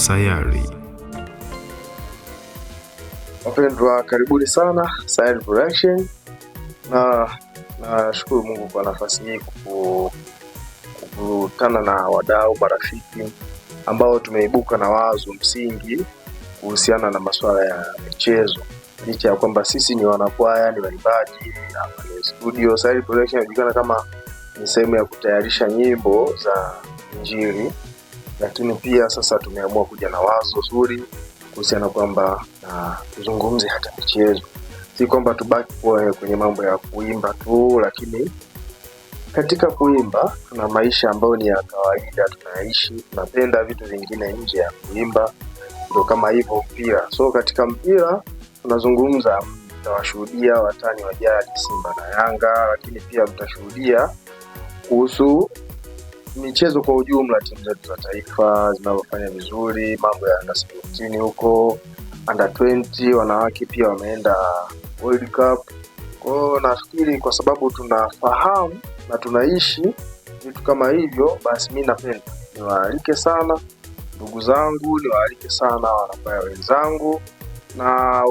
Sayari. Wapendwa, karibuni sana Sayari Production, na nashukuru Mungu kwa nafasi hii kukutana na wadau marafiki ambao tumeibuka na wazo msingi kuhusiana na masuala ya michezo. Licha ya kwamba sisi ni wanakwaya, ni waimbaji hapa ni studio. Sayari Production inajulikana kama ni sehemu ya kutayarisha nyimbo za Injili, lakini pia sasa tumeamua kuja na wazo zuri kuhusiana kwamba tuzungumze hata michezo. Si kwamba tubaki kwenye mambo ya kuimba tu, lakini katika kuimba tuna maisha ambayo ni ya kawaida tunaishi, tunapenda vitu vingine nje ya kuimba, ndio kama hivyo mpira. So katika mpira tunazungumza, mtawashuhudia watani wa jadi Simba na Yanga, lakini pia mtashuhudia kuhusu michezo kwa ujumla, timu zetu za taifa zinazofanya vizuri, mambo ya under 17 huko, under 20 wanawake pia wameenda World Cup. Kwa nafikiri kwa sababu tunafahamu na tunaishi vitu kama hivyo, basi mimi napenda niwaalike sana ndugu zangu, niwaalike sana wanakwaya wenzangu na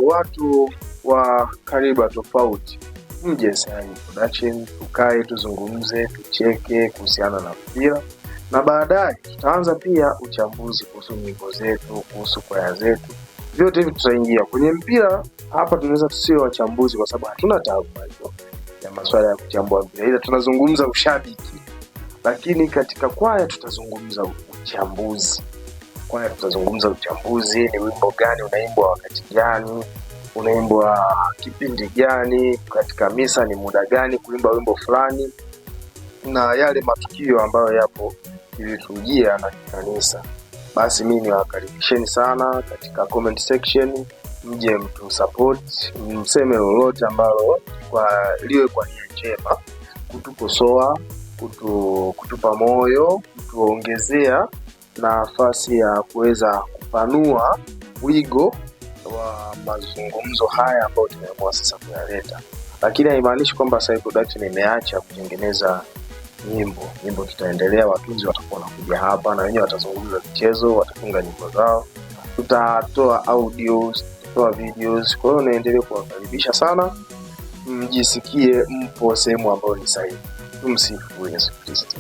watu wa kariba tofauti, mje Sayari Production, tukae tuzungumze, tucheke kuhusiana na mpira, na baadaye tutaanza pia uchambuzi kuhusu nyimbo zetu, kuhusu kwaya zetu. Vyote hivi tutaingia kwenye mpira. Hapa tunaweza tusiwe wachambuzi kwa sababu hatuna taaluma hiyo ya masuala ya kuchambua mpira, ila tunazungumza ushabiki. Lakini katika kwaya tutazungumza uchambuzi. Kwaya tutazungumza uchambuzi, ni wimbo gani unaimbwa wakati gani, unaimbwa kipindi gani, katika misa ni muda gani kuimba wimbo fulani, na yale matukio ambayo yapo kilitujia na kanisa. Basi mimi niwakaribisheni sana katika comment section, mje mtu support, mseme lolote ambalo liwe kwa nia njema, kutukosoa, kutupa moyo, kutuongezea nafasi ya kuweza kupanua wigo wa mazungumzo haya ambayo tumeamua sasa kuyaleta. Lakini haimaanishi kwamba Sayari Production imeacha kutengeneza nyimbo tutaendelea, watunzi watakuwa wanakuja hapa na wenyewe watazungumza michezo, watafunga nyimbo zao, tutatoa audios, tutatoa videos. Kwa hiyo naendelee kuwakaribisha sana, mjisikie mpo sehemu ambayo ni sahihi. Tumsifu Yesu Kristo.